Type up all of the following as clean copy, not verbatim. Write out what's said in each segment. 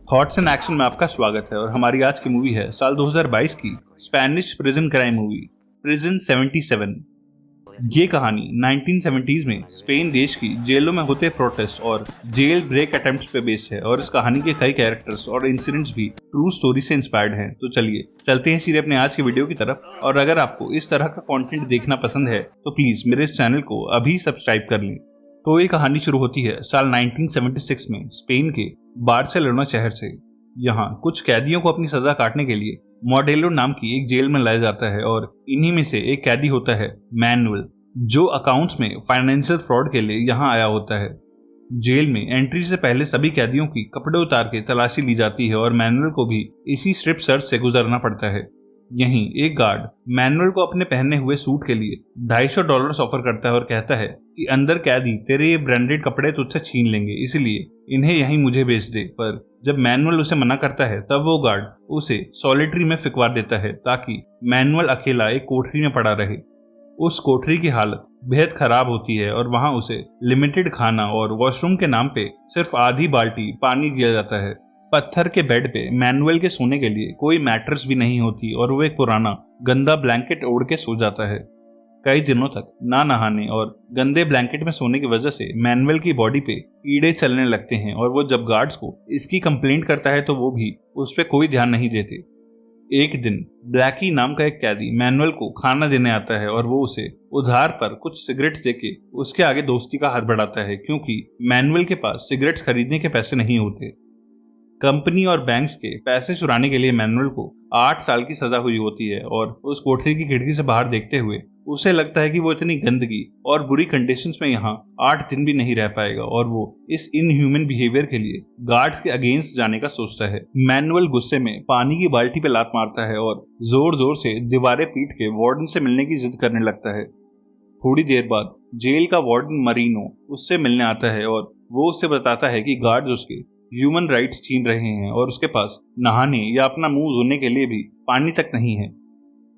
Thoughts and action में आपका स्वागत है और हमारी आज की मूवी है साल 2022 की Spanish prison crime movie prison 77। ये कहानी 1970s में स्पेन देश की जेलों में होते प्रोटेस्ट और जेल ब्रेक अटेम्प्ट्स पे बेस्ड है और इस कहानी के कई कैरेक्टर्स और इंसिडेंट्स भी ट्रू स्टोरी से इंस्पायर्ड हैं। तो चलिए चलते हैं सीधे अपने आज की वीडियो की तरफ। और अगर आपको इस तरह का कंटेंट देखना पसंद है तो प्लीज मेरे इस चैनल को अभी सब्सक्राइब कर लें। तो ये कहानी शुरू होती है साल 1976 में स्पेन के बार्सिलोना शहर से। यहाँ कुछ कैदियों को अपनी सजा काटने के लिए मॉडेलो नाम की एक जेल में लाया जाता है और इन्हीं में से एक कैदी होता है मैनुअल, जो अकाउंट्स में फाइनेंशियल फ्रॉड के लिए यहाँ आया होता है। जेल में एंट्री से पहले सभी कैदियों की कपड़े उतार के तलाशी ली जाती है और मैनुअल को भी इसी स्ट्रिप सर्च से गुजरना पड़ता है। यहीं एक गार्ड मैनुअल को अपने पहने हुए सूट के लिए $250 ऑफर करता है और कहता है कि अंदर कैदी तेरे ये ब्रांडेड कपड़े तुझसे छीन लेंगे, इसलिए इन्हें यहीं मुझे बेच दे। पर जब मैनुअल उसे मना करता है तब वो गार्ड उसे सॉलिटरी में फिकवा देता है ताकि मैनुअल अकेला एक कोठरी में पड़ा रहे। उस कोठरी की हालत बेहद खराब होती है और वहां उसे लिमिटेड खाना और वॉशरूम के नाम पे सिर्फ आधी बाल्टी पानी दिया जाता है। पत्थर के बेड पे मैनुअल के सोने के लिए कोई मैट्रेस भी नहीं होती और वो एक पुराना गंदा ब्लैंकेट ओढ़ के सो जाता है। कई दिनों तक ना नहाने और गंदे ब्लैंकेट में सोने की वजह से मैनुअल की बॉडी पे कीड़े चलने लगते हैं और वो जब गार्ड्स को इसकी कंप्लेंट करता है तो वो भी उस पर कोई ध्यान नहीं देते। एक दिन ब्लैकी नाम का एक कैदी मैनुअल को खाना देने आता है और वो उसे उधार पर कुछ सिगरेट्स देके उसके आगे दोस्ती का हाथ बढ़ाता है, क्योंकि मैनुअल के पास सिगरेट्स खरीदने के पैसे नहीं होते। कंपनी और बैंक्स के पैसे चुराने के लिए मैनुअल को 8 साल की सजा हुई होती है और उस कोठरी की खिड़की से बाहर देखते हुए उसे लगता है कि वो इतनी गंदगी और बुरी कंडीशंस में यहाँ 8 दिन भी नहीं रह पाएगा और वो इस इनह्यूमन बिहेवियर के लिए गार्ड्स के अगेंस्ट जाने का सोचता है। मैनुअल गुस्से में पानी की बाल्टी पे लात मारता है और जोर जोर से दीवारें पीट के वार्डन से मिलने की जिद करने लगता है। थोड़ी देर बाद जेल का वार्डन मरीनो उससे मिलने आता है और वो उससे बताता है कि गार्ड्स उसके ह्यूमन राइट्स छीन रहे हैं और उसके पास नहाने या अपना मुंह धोने के लिए भी पानी तक नहीं है।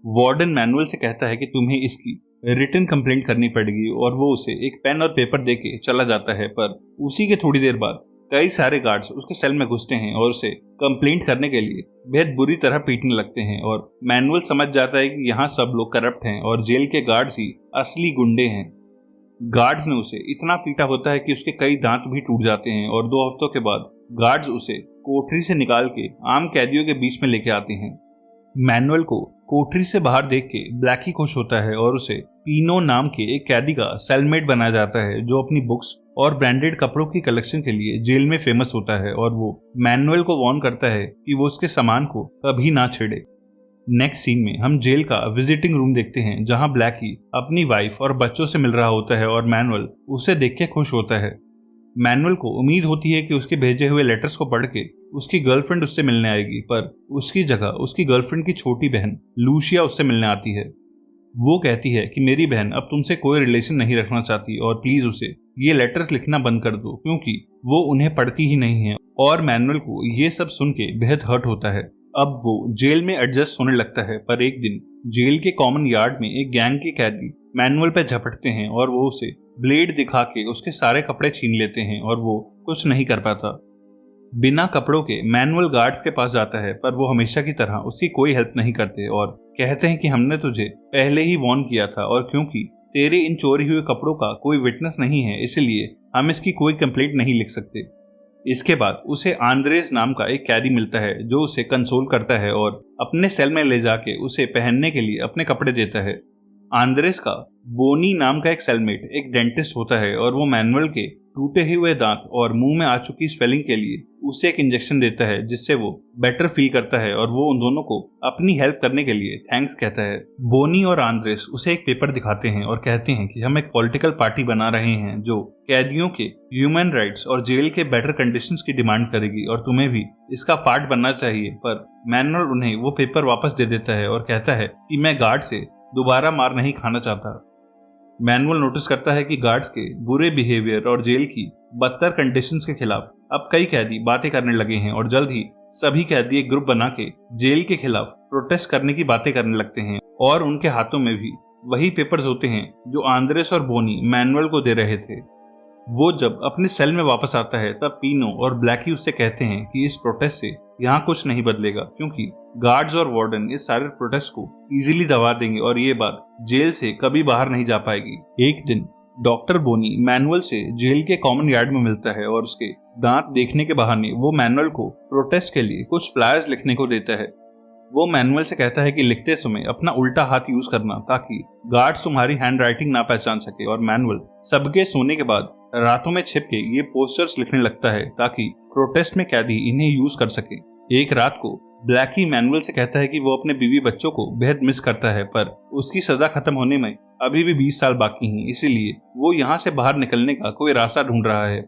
वार्डन मैनुअल से कहता है कि तुम्हें इसकी रिटन कंप्लेंट करनी पड़ेगी और वो उसे एक पेन और पेपर देके चला जाता है। पर उसी के थोड़ी देर बाद कई सारे गार्ड्स उसके सेल में घुसते हैं और उसे कंप्लेंट करने के लिए बेहद बुरी तरह पीटने लगते हैं और मैनुअल समझ जाता है कि यहाँ सब लोग करप्ट हैं और जेल के गार्ड्स ही असली गुंडे हैं। गार्ड्स ने उसे इतना पीटा होता है कि उसके कई दांत भी टूट जाते हैं और 2 हफ्तों के बाद गार्ड्स उसे कोठरी से निकाल के आम कैदियों के बीच में लेके आते हैं। मैनुअल को कोठरी से बाहर देख के ब्लैकी खुश होता है और उसे पीनो नाम के एक कैदी का सेलमेट बनाया जाता है, जो अपनी बुक्स और ब्रांडेड कपड़ों की कलेक्शन के लिए जेल में फेमस होता है और वो मैनुअल को वार्न करता है कि वो उसके सामान को कभी ना छेड़े। नेक्स्ट सीन में हम जेल का विजिटिंग रूम देखते हैं, जहां ब्लैकी अपनी वाइफ और बच्चों से मिल रहा होता है और मैनुअल उसे देख के खुश होता है। मैनुअल को उम्मीद होती है कि उसके भेजे हुए लेटर्स को पढ़ के उसकी गर्लफ्रेंड उससे मिलने आएगी, पर उसकी जगह उसकी गर्लफ्रेंड की छोटी बहन लूशिया उससे मिलने आती है। वो कहती है कि मेरी बहन अब तुमसे कोई रिलेशन नहीं रखना चाहती और प्लीज उसे ये लेटर्स लिखना बंद कर दो, क्योंकि वो उन्हें पढ़ती ही नहीं है। और मैनुअल को ये सब सुन के बेहद हर्ट होता है। अब वो जेल में एडजस्ट होने लगता है, पर एक दिन जेल के कॉमन यार्ड में एक गैंग के कैदी मैनुअल पे झपटते हैं और वो उसे ब्लेड दिखा के उसके सारे कपड़े छीन लेते हैं और वो कुछ नहीं कर पाता। बिना कपड़ों के मैनुअल गार्ड्स के पास जाता है, पर वो हमेशा की तरह उसकी कोई हेल्प नहीं करते और कहते हैं कि हमने तुझे पहले ही वार्न किया था और क्योंकि तेरे इन चोरी हुए कपड़ों का कोई विटनेस नहीं है, इसलिए हम इसकी कोई कंप्लेंट नहीं लिख सकते। इसके बाद उसे आंद्रेस नाम का एक कैदी मिलता है, जो उसे कंसोल करता है और अपने सेल में ले जाके उसे पहनने के लिए अपने कपड़े देता है। आंद्रेस का बोनी नाम का एक सेलमेट एक डेंटिस्ट होता है और वो मैनुअल के टूटे हुए दांत और मुंह में आ चुकी स्वेलिंग के लिए उसे एक इंजेक्शन देता है, जिससे वो बेटर फील करता है और वो उन दोनों को अपनी हेल्प करने के लिए थैंक्स कहता है। बोनी और आंद्रेस उसे एक पेपर दिखाते हैं और कहते हैं कि हम एक पॉलिटिकल पार्टी बना रहे हैं जो कैदियों के ह्यूमन राइट्स और जेल के बेटर कंडीशंस की डिमांड करेगी और तुम्हें भी इसका पार्ट बनना चाहिए। पर मैनुअल उन्हें वो पेपर वापस दे देता है और कहता है कि मैं गार्ड से दोबारा मार नहीं खाना चाहता। मैनुअल नोटिस करता है कि गार्ड्स के बुरे बिहेवियर और जेल की बदतर कंडीशंस के खिलाफ अब कई कैदी बातें करने लगे हैं और जल्द ही सभी कैदी एक ग्रुप बना के जेल के खिलाफ प्रोटेस्ट करने की बातें करने लगते हैं और उनके हाथों में भी वही पेपर्स होते हैं जो आंद्रेस और बोनी मैनुअल को दे रहे थे। वो जब अपने सेल में वापस आता है तब पीनो और ब्लैकी उससे कहते हैं कि इस प्रोटेस्ट से यहाँ कुछ नहीं बदलेगा, क्योंकि गार्ड्स और वार्डन इस सारे प्रोटेस्ट को इजीली दबा देंगे और ये बात जेल से कभी बाहर नहीं जा पाएगी। एक दिन डॉक्टर बोनी मैनुअल से जेल के कॉमन यार्ड में मिलता है और उसके दांत देखने के बहाने वो मैनुअल को प्रोटेस्ट के लिए कुछ फ्लायर्स लिखने को देता है। वो मैनुअल से कहता है कि लिखते समय अपना उल्टा हाथ यूज करना ताकि गार्ड्स तुम्हारी हैंड राइटिंग ना पहचान सके, और मैनुअल सबके सोने के बाद रातों में छिप के ये पोस्टर्स लिखने लगता है ताकि प्रोटेस्ट में कैदी इन्हें यूज कर सके। एक रात को ब्लैकी मैनुअल से कहता है कि वो अपने बीवी बच्चों को बेहद मिस करता है, पर उसकी सजा खत्म होने में अभी भी 20 साल बाकी हैं, इसीलिए वो यहाँ से बाहर निकलने का कोई रास्ता ढूंढ रहा है।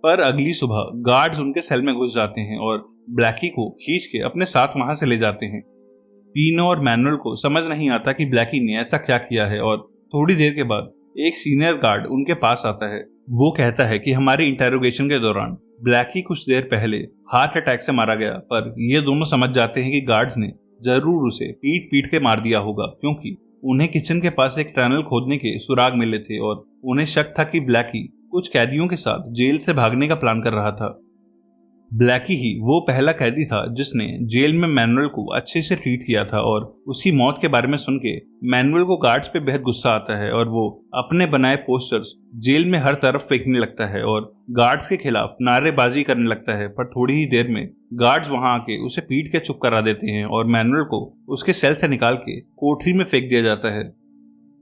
पर अगली सुबह गार्ड्स उनके सेल में घुस जाते हैं और ब्लैकी को खींच के अपने साथ वहां से ले जाते हैं। पीनो और मैनुअल को समझ नहीं आता कि ब्लैकी ने ऐसा क्या किया है, और थोड़ी देर के बाद एक सीनियर गार्ड उनके पास आता है। वो कहता है कि हमारे इंटेरोगेशन के दौरान ब्लैकी कुछ देर पहले हार्ट अटैक से मारा गया, पर ये दोनों समझ जाते हैं कि गार्ड्स ने जरूर उसे पीट पीट के मार दिया होगा, क्योंकि उन्हें किचन के पास एक टनल खोदने के सुराग मिले थे और उन्हें शक था कि ब्लैकी कुछ कैदियों के साथ जेल से भागने का प्लान कर रहा था। ब्लैकी ही वो पहला कैदी था जिसने जेल में मैनुअल को अच्छे से ट्रीट किया था, और उसकी मौत के बारे में सुन के मैनुअल को गार्ड्स पे बेहद गुस्सा आता है और वो अपने बनाए पोस्टर्स जेल में हर तरफ फेंकने लगता है और गार्ड्स के खिलाफ नारेबाजी करने लगता है। पर थोड़ी ही देर में गार्ड्स वहां आके उसे पीट के चुप करा देते हैं और मैनुअल को उसके सेल से निकाल के कोठरी में फेंक दिया जाता है।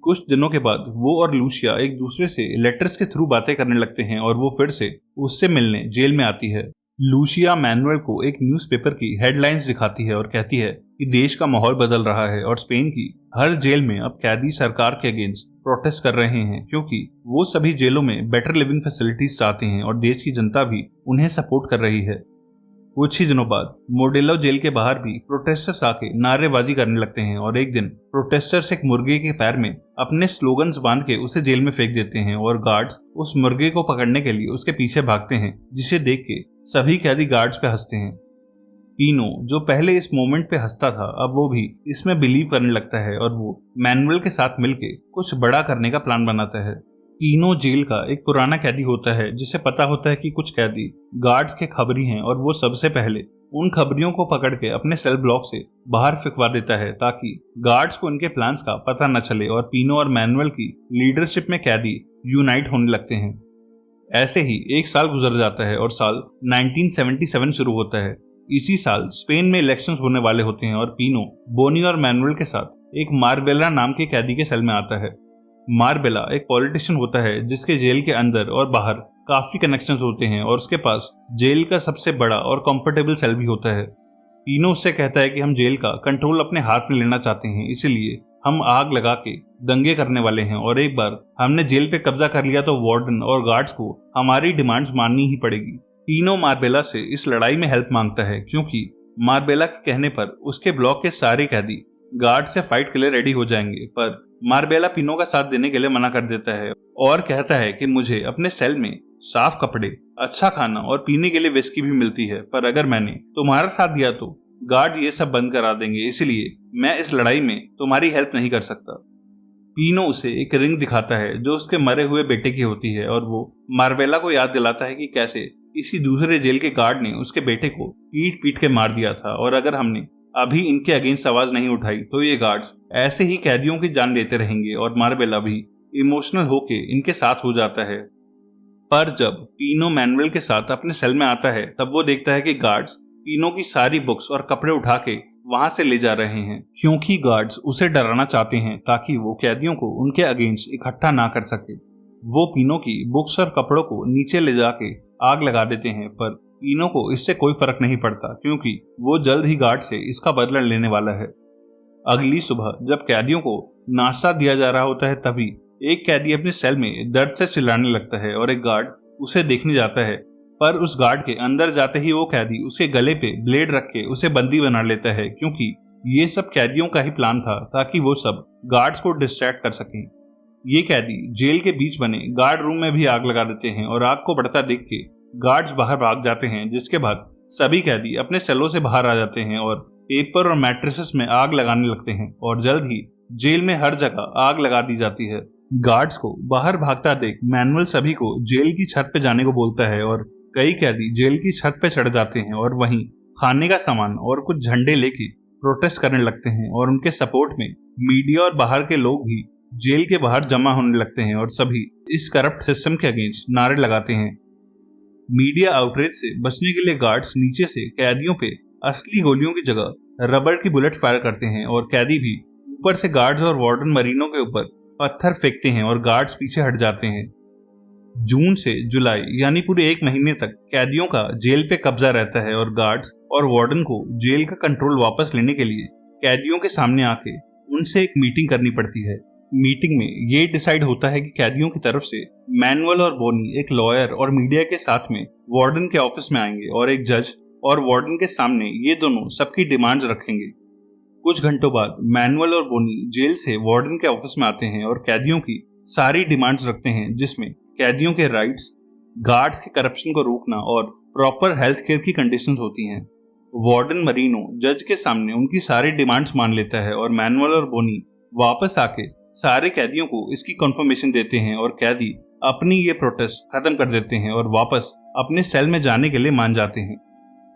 कुछ दिनों के बाद वो और लूसिया एक दूसरे से लेटर्स के थ्रू बातें करने लगते हैं और वो फिर से उससे मिलने जेल में आती है। लूसिया मैनुअल को एक न्यूज़पेपर की हेडलाइंस दिखाती है और कहती है कि देश का माहौल बदल रहा है और स्पेन की हर जेल में अब कैदी सरकार के अगेंस्ट प्रोटेस्ट कर रहे हैं, क्योंकि वो सभी जेलों में बेटर लिविंग फैसिलिटीज चाहते हैं और देश की जनता भी उन्हें सपोर्ट कर रही है। कुछ ही दिनों बाद मोडेलो जेल के बाहर भी प्रोटेस्टर्स आके नारेबाजी करने लगते हैं और एक दिन प्रोटेस्टर्स एक मुर्गे के पैर में अपने स्लोगन्स बांध के उसे जेल में फेंक देते हैं और गार्ड्स उस मुर्गे को पकड़ने के लिए उसके पीछे भागते हैं, जिसे देख के सभी कैदी गार्ड्स पे हंसते हैं। पीनो जो पहले इस मोमेंट पे हंसता था अब वो भी इसमें बिलीव करने लगता है और वो मैनुअल के साथ मिलके कुछ बड़ा करने का प्लान बनाता है। पीनो जेल का एक पुराना कैदी होता है जिसे पता होता है कि कुछ कैदी गार्ड्स के खबरी हैं और वो सबसे पहले उन खबरियों को पकड़ के अपने सेल ब्लॉक से बाहर फेंकवा देता है ताकि गार्ड्स को इनके प्लान्स का पता न चले और पीनो और मैनुअल की लीडरशिप में कैदी यूनाइट होने लगते हैं। ऐसे ही एक साल गुजर जाता है और साल 1977 शुरू होता है। इसी साल स्पेन में इलेक्शंस होने वाले होते हैं और पीनो बोनी और मैनुअल के साथ एक मार्बेला नाम के कैदी के सेल में आता है। मार्बेला एक पॉलिटिशियन होता है जिसके जेल के अंदर और बाहर काफी कनेक्शंस होते हैं और उसके पास जेल का सबसे बड़ा और कंफर्टेबल सेल भी होता है। पीनो उससे कहता है कि हम जेल का कंट्रोल अपने हाथ में लेना चाहते हैं, इसलिए हम आग लगा के दंगे करने वाले हैं और एक बार हमने जेल पे कब्जा कर लिया तो वार्डन और गार्ड्स को हमारी डिमांड्स माननी ही पड़ेगी। पीनो मार्बेला से इस लड़ाई में हेल्प मांगता है क्योंकि मार्बेला के कहने पर उसके ब्लॉक के सारे कैदी गार्ड से फाइट के लिए रेडी हो जाएंगे, पर मार्बेला पीनो का साथ देने के लिए मना कर देता है और कहता है कि मुझे अपने सेल में साफ कपड़े, अच्छा खाना और पीने के लिए विस्की भी मिलती है, पर अगर मैंने तुम्हारा साथ दिया तो गार्ड ये सब बंद करा देंगे, इसलिए मैं इस लड़ाई में तुम्हारी हेल्प नहीं कर सकता। पीनो उसे एक रिंग दिखाता है जो उसके मरे हुए बेटे की होती है और वो मार्बेला को याद दिलाता है कि कैसे किसी दूसरे जेल के गार्ड ने उसके बेटे को पीट पीट के मार दिया था और अगर हमने अभी इनके अगेंस्ट आवाज नहीं उठाई तो ये गार्ड्स ऐसे ही कैदियों की जान लेते रहेंगे और मार्बेला भी इमोशनल होके इनके साथ हो जाता है। पर जब पीनो मैनुअल के साथ अपने सेल में आता है तब वो देखता है कि गार्ड्स पीनो की सारी बुक्स और कपड़े उठा के वहां से ले जा रहे हैं, क्योंकि गार्ड्स उसे डराना चाहते हैं ताकि वो कैदियों को उनके अगेंस्ट इकट्ठा ना कर सके। वो पीनो की बुक्स और कपड़ों को नीचे ले जाके आग लगा देते हैं, पर पीनो को इससे कोई फर्क नहीं पड़ता क्योंकि वो जल्द ही गार्ड से इसका बदला लेने वाला है। अगली सुबह जब कैदियों को नाश्ता दिया जा रहा होता है तभी एक कैदी अपने सेल में दर्द से चिल्लाने लगता है और एक गार्ड उसे देखने जाता है, पर उस गार्ड के अंदर जाते ही वो कैदी उसके गले पे ब्लेड रख के उसे बंदी बना लेता है, क्योंकि ये सब कैदियों का ही प्लान था ताकि वो सब गार्ड्स को डिस्ट्रैक्ट कर सकें। ये कैदी जेल के बीच बने गार्ड रूम में भी आग लगा देते हैं और आग को बढ़ता देख के गार्ड्स बाहर भाग जाते हैं, जिसके बाद सभी कैदी अपने सेलों से बाहर आ जाते हैं और पेपर और मैट्रेसेस में आग लगाने लगते हैं और जल्द ही जेल में हर जगह आग लगा दी जाती है। गार्ड्स को बाहर भागता देख मैनुअल सभी को जेल की छत पे जाने को बोलता है और कई कैदी जेल की छत पे चढ़ जाते हैं और वहीं खाने का सामान और कुछ झंडे लेके प्रोटेस्ट करने लगते हैं और उनके सपोर्ट में मीडिया और बाहर के लोग भी जेल के बाहर जमा होने लगते हैं और सभी इस करप्ट सिस्टम के अगेंस्ट नारे लगाते हैं। मीडिया आउटरीच से बचने के लिए गार्ड्स नीचे से कैदियों पे असली गोलियों की जगह रबर की बुलेट फायर करते हैं और कैदी भी ऊपर से गार्ड्स और वार्डन मरीनों के ऊपर पत्थर फेंकते हैं और गार्ड्स पीछे हट जाते हैं। जून से जुलाई यानी पूरे एक महीने तक कैदियों का जेल पे कब्जा रहता है और गार्ड्स और वार्डन को जेल का कंट्रोल वापस लेने के लिए कैदियों के सामने आके उनसे एक मीटिंग करनी पड़ती है। मीटिंग में ये डिसाइड होता है कि कैदियों की तरफ से मैनुअल और बोनी एक लॉयर और मीडिया के साथ में वार्डन के ऑफिस में आएंगे और एक जज और वार्डन के सामने ये दोनों सबकी डिमांड्स रखेंगे। कुछ घंटों बाद मैनुअल और बोनी जेल से वार्डन के ऑफिस में आते हैं और कैदियों की सारी डिमांड्स रखते हैं, जिसमें कैदियों के राइट्स, गार्ड्स के करप्शन को रोकना और प्रॉपर हेल्थ केयर की कंडीशंस होती हैं। वार्डन मरीनो जज के सामने उनकी सारी डिमांड्स मान लेता है और मैनुअल और बोनी वापस आके सारे कैदियों को इसकी कंफर्मेशन देते हैं और कैदी अपनी ये प्रोटेस्ट खत्म कर देते हैं और वापस अपने सेल में जाने के लिए मान जाते हैं।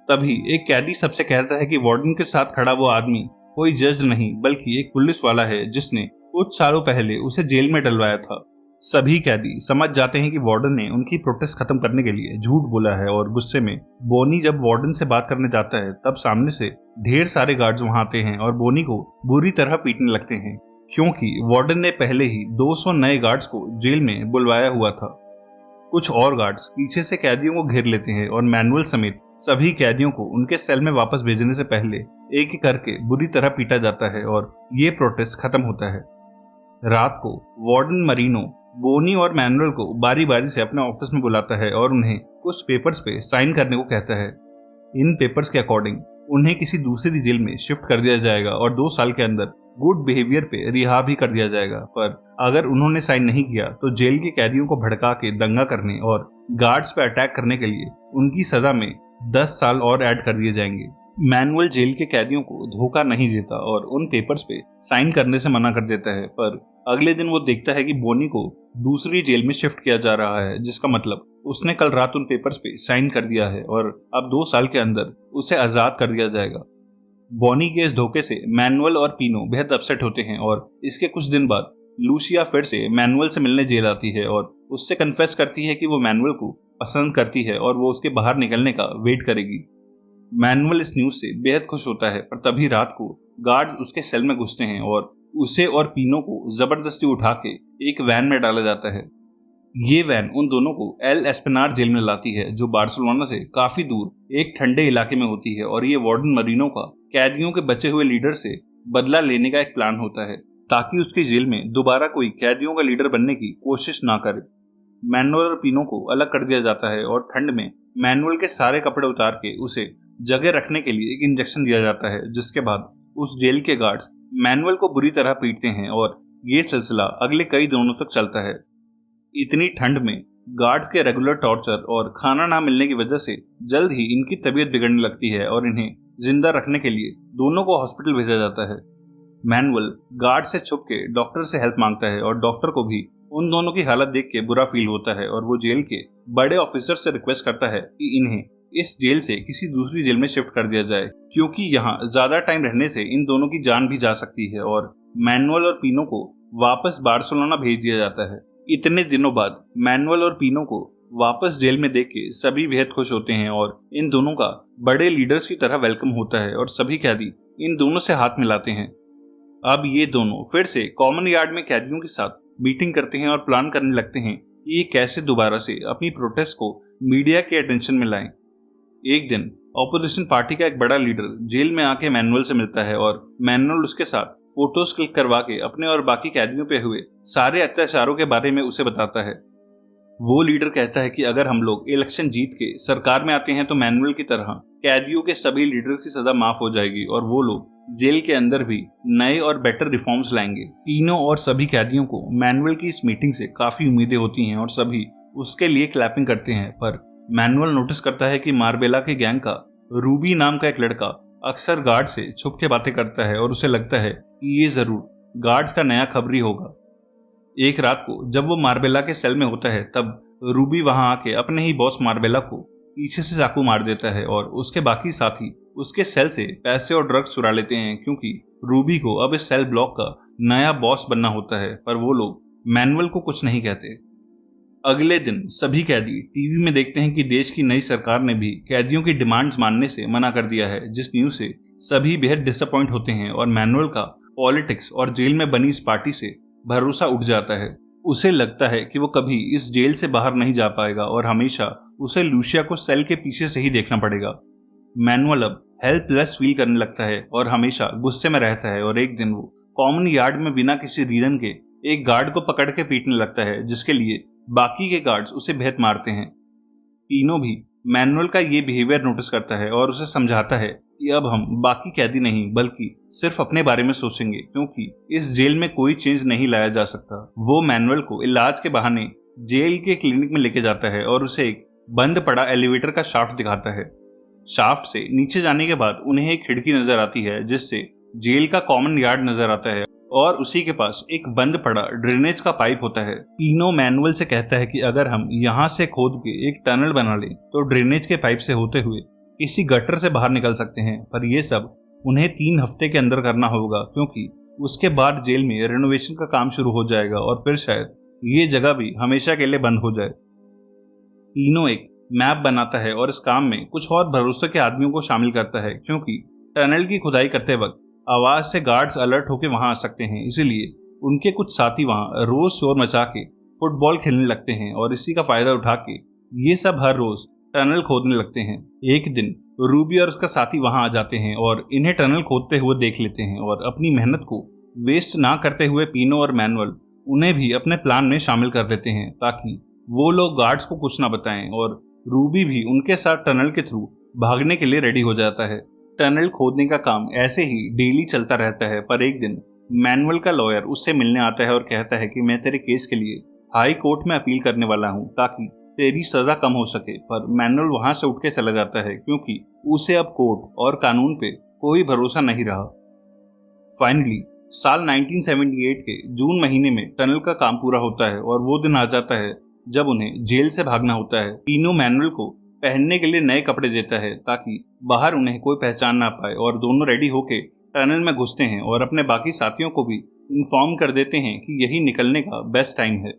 तभी एक कैदी सबसे कहता है कि वार्डन के साथ खड़ा वो आदमी कोई जज नहीं बल्कि एक पुलिस वाला है जिसने कुछ सालों पहले उसे जेल में डलवाया था। सभी कैदी समझ जाते हैं कि वार्डन ने उनकी प्रोटेस्ट खत्म करने के लिए झूठ बोला है और गुस्से में बोनी जब वार्डन से बात करने जाता है तब सामने से ढेर सारे गार्ड्स वहां आते हैं और बोनी को बुरी तरह पीटने लगते हैं, क्योंकि वार्डन ने पहले ही 200 नए गार्ड्स को जेल में बुलवाया हुआ था। कुछ और गार्ड्स पीछे से कैदियों को घेर लेते हैं और मैनुअल समेत सभी कैदियों को उनके सेल में वापस भेजने से पहले एक एक करके बुरी तरह पीटा जाता है और ये प्रोटेस्ट खत्म होता है। रात को वार्डन मरीनो बोनी और मैनुअल को बारी बारी से अपने ऑफिस में बुलाता है और उन्हें कुछ पेपर्स पे साइन करने को कहता है। इन पेपर्स के अकॉर्डिंग उन्हें किसी दूसरी जेल में शिफ्ट कर दिया जाएगा और 2 साल के अंदर गुड बिहेवियर पे रिहा भी कर दिया जाएगा, पर अगर उन्होंने साइन नहीं किया तो जेल के कैदियों को भड़का के दंगा करने और गार्ड्स पे अटैक करने के लिए उनकी सजा में 10 साल और ऐड कर दिए जाएंगे। मैनुअल जेल के कैदियों को धोखा नहीं देता और उन पेपर्स पे साइन करने से मना कर देता है, पर अगले दिन वो देखता है कि बोनी को दूसरी जेल में शिफ्ट किया जा रहा है, जिसका मतलब उसने कल रात उन पेपर्स पे साइन कर दिया है और अब 2 साल के अंदर उसे आजाद कर दिया जाएगा। बोनी के इस धोखे से मैनुअल और पीनो बेहद अपसेट होते हैं और इसके कुछ दिन बाद लूसिया फिर से मैनुअल से मिलने जेल आती है और उससे कन्फेस करती है कि वो मैनुअल को पसंद करती है और वो उसके बाहर निकलने का वेट करेगी। मैनुअल इस न्यूज से बेहद खुश होता है, पर तभी रात को गार्ड उसके सेल में घुसते हैं और उसे और पीनो को जबरदस्ती उठा के एक वैन में डाला जाता है। ये वैन उन दोनों को एल एस्पेनार जेल में लाती है, जो बार्सिलोना से काफी दूर एक ठंडे इलाके में होती है और ये वार्डन मरीनो का कैदियों के बचे हुए लीडर से बदला लेने का एक प्लान होता है ताकि उसकी जेल में दोबारा कोई कैदियों का लीडर बनने की कोशिश ना करे। मैनुअल और पीनो को अलग कर दिया जाता है और ठंड में मैनुअल के सारे कपड़े उतार के उसे जगह रखने के लिए एक इंजेक्शन दिया जाता है, जिसके बाद उस जेल के गार्ड्स मैनुअल को बुरी तरह पीटते हैं और ये सिलसिला अगले कई दिनों तक चलता है। इतनी ठंड में गार्ड्स के रेगुलर टॉर्चर और खाना ना मिलने की वजह से जल्द ही इनकी तबीयत बिगड़ने लगती है और इन्हें जिंदा रखने के लिए दोनों को हॉस्पिटल भेजा जाता है। मैनुअल गार्ड से छुप के डॉक्टर से हेल्प मांगता है और डॉक्टर को भी उन दोनों की हालत देख के बुरा फील होता है और वो जेल के बड़े ऑफिसर से रिक्वेस्ट करता है कि इन्हें इस जेल से किसी दूसरी जेल में शिफ्ट कर दिया जाए, क्योंकि यहाँ ज्यादा टाइम रहने से इन दोनों की जान भी जा सकती है और मैनुअल और पीनो को वापस बार्सिलोना भेज दिया जाता है। इतने दिनों बाद मैनुअल और पीनो को वापस जेल में देख के सभी बेहद खुश होते हैं और इन दोनों का बड़े लीडर्स की तरह वेलकम होता है और सभी कैदी इन दोनों से हाथ मिलाते हैं। अब ये दोनों फिर से कॉमन यार्ड में कैदियों के साथ मीटिंग करते हैं और प्लान करने लगते हैं कि ये कैसे दोबारा से अपनी प्रोटेस्ट को मीडिया के अटेंशन में लाएं। एक दिन ऑपोजिशन पार्टी का एक बड़ा लीडर जेल में आके मैनुअल से मिलता है और मैनुअल उसके साथ फोटोज क्लिक करवा के अपने और बाकी कैदियों पे हुए सारे अत्याचारों के बारे में उसे बताता है। वो लीडर कहता है कि अगर हम लोग इलेक्शन जीत के सरकार में आते हैं तो मैनुअल की तरह कैदियों के सभी लीडर की सजा माफ हो जाएगी और वो लोग जेल के अंदर भी नए और बेटर रिफॉर्म्स लाएंगे। तीनों और सभी कैदियों को मैनुअल की इस मीटिंग से काफी उम्मीदें होती हैं और सभी उसके लिए क्लैपिंग करते हैं, पर मैनुअल नोटिस करता है कि मार्बेला के गैंग का रूबी नाम का एक लड़का अक्सर गार्ड से छुप के बातें करता है और उसे लगता है कि ये जरूर गार्ड्स का नया खबरी होगा। एक रात को जब वो मार्बेला के सेल में होता है तब रूबी वहां आके अपने ही बॉस मार्बेला को पीछे से चाकू मार देता है और उसके बाकी साथी उसके सेल से पैसे और ड्रग्स चुरा लेते हैं क्योंकि रूबी को अब इस सेल ब्लॉक का नया बॉस बनना होता है। पर वो लोग मैनुअल को कुछ नहीं कहते। अगले दिन सभी कैदी टीवी में देखते हैं कि देश की नई सरकार ने भी कैदियों की डिमांड्स मानने से मना कर दिया है, जिस न्यूज से सभी बेहद डिसअपॉइंट होते हैं और मैनुअल का पॉलिटिक्स और जेल में बनी इस पार्टी से भरोसा उठ जाता है। उसे लगता है कि वो कभी इस जेल से बाहर नहीं जा पाएगा और हमेशा उसे लूसिया को सेल के पीछे से ही देखना पड़ेगा। मैनुअल अब हेल्पलेस फील करने लगता है और हमेशा गुस्से में रहता है और एक दिन वो कॉमन यार्ड में बिना किसी रीजन के एक गार्ड को पकड़ के पीटने लगता है, जिसके लिए बाकी के गार्ड्स उसे बेहद मारते हैं। तीनों भी मैनुअल का ये बिहेवियर नोटिस करता है और उसे समझाता है कि अब हम बाकी कैदी नहीं बल्कि सिर्फ अपने बारे में सोचेंगे क्योंकि इस जेल में कोई चेंज नहीं लाया जा सकता। वो मैनुअल को इलाज के बहाने जेल के क्लिनिक में लेके जाता है और उसे एक बंद पड़ा एलिवेटर का शाफ्ट दिखाता है। शाफ्ट से नीचे जाने के बाद उन्हें एक खिड़की नजर आती है जिससे जेल का कॉमन यार्ड नजर आता है और उसी के पास एक बंद पड़ा ड्रेनेज का पाइप होता है। तीनों मैनुअल से कहता है कि अगर हम यहाँ से खोद के एक टनल बना लें तो ड्रेनेज के पाइप से होते हुए किसी गटर से बाहर निकल सकते हैं, पर यह सब उन्हें 3 हफ्ते के अंदर करना होगा क्योंकि उसके बाद जेल में रेनोवेशन का काम शुरू हो जाएगा और फिर शायद ये जगह भी हमेशा के लिए बंद हो जाए। तीनों एक मैप बनाता है और इस काम में कुछ और भरोसे के आदमियों को शामिल करता है क्योंकि टनल की खुदाई करते वक्त आवाज से गार्ड्स अलर्ट होकर वहां आ सकते हैं, इसीलिए उनके कुछ साथी वहां रोज शोर मचा के फुटबॉल खेलने लगते हैं और इसी का फायदा उठा के ये सब हर रोज टनल खोदने लगते हैं। एक दिन रूबी और उसका साथी वहां आ जाते हैं और इन्हें टनल खोदते हुए देख लेते हैं और अपनी मेहनत को वेस्ट ना करते हुए पीनो और मैनुअल उन्हें भी अपने प्लान में शामिल कर लेते हैं ताकि वो लोग गार्ड्स को कुछ ना बताएं और रूबी भी उनके साथ टनल के थ्रू भागने के लिए रेडी हो जाता है। टनल खोदने का काम ऐसे ही डेली चलता रहता है, पर एक दिन मैनुअल का लॉयर उससे मिलने आता है और कहता है कि मैं तेरे केस के लिए हाई कोर्ट में अपील करने वाला हूँ ताकि तेरी सजा कम हो सके। पर मैनुअल वहां से उठ के चला जाता है क्योंकि उसे अब कोर्ट और कानून पे कोई भरोसा नहीं रहा। फाइनली साल 1978 के जून महीने में टनल का काम पूरा होता है और वो दिन आ जाता है जब उन्हें जेल से भागना होता है। तीनों मैनुअल को पहनने के लिए नए कपड़े देता है ताकि बाहर उन्हें कोई पहचान ना पाए और दोनों रेडी होके टनल में घुसते हैं और अपने बाकी साथियों को भी इन्फॉर्म कर देते हैं कि यही निकलने का बेस्ट टाइम है।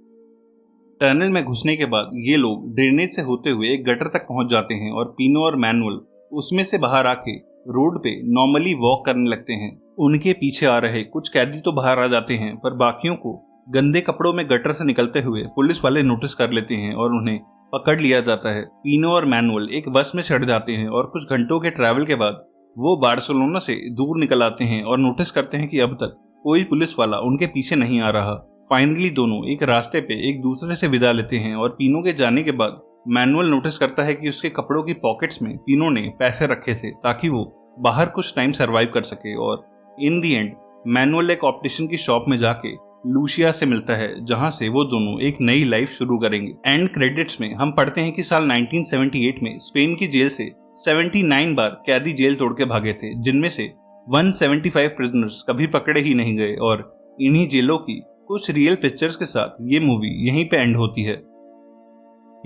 टनल में घुसने के बाद ये लोग ड्रेनेज से होते हुए एक गटर तक पहुंच जाते हैं और पीनो और मैनुअल उसमें से बाहर आके रोड पे नॉर्मली वॉक करने लगते हैं। उनके पीछे आ रहे कुछ कैदी तो बाहर आ जाते हैं, पर बाकियों को गंदे कपड़ों में गटर से निकलते हुए पुलिस वाले नोटिस कर लेते हैं और उन्हें पकड़ लिया जाता है। पीनो और मैनुअल एक बस में चढ़ जाते हैं और कुछ घंटों के ट्रैवल के बाद वो बार्सिलोना से दूर निकल आते हैं और नोटिस करते हैं कि अब तक कोई पुलिस वाला उनके पीछे नहीं आ रहा। फाइनली दोनों एक रास्ते पे एक दूसरे से विदा लेते हैं और पीनो के जाने के बाद मैनुअल नोटिस करता है कि उसके कपड़ों की पॉकेट्स में पीनो ने पैसे रखे थे ताकि वो बाहर कुछ टाइम सरवाइव कर सके। और इन दी एंड मैनुअल एक ऑप्टिशियन की शॉप में जाके लूसिया से मिलता है जहां से वो दोनों एक नई लाइफ शुरू करेंगे। एंड क्रेडिट्स में हम पढ़ते हैं कि साल 1978 में स्पेन की जेल से 79 बार कैदी जेल तोड़ के भागे थे, जिनमें से 175 प्रिजनर्स कभी पकड़े ही नहीं गए। और इन्हीं जेलों की कुछ रियल पिक्चर्स के साथ ये मूवी यहीं पे एंड होती है।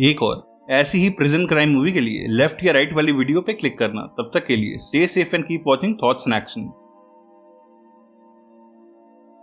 एक और ऐसी ही प्रिजन क्राइम मूवी के लिए लेफ्ट या राइट वाली वीडियो पे क्लिक करना। तब तक के लिए stay safe and keep watching thoughts in action.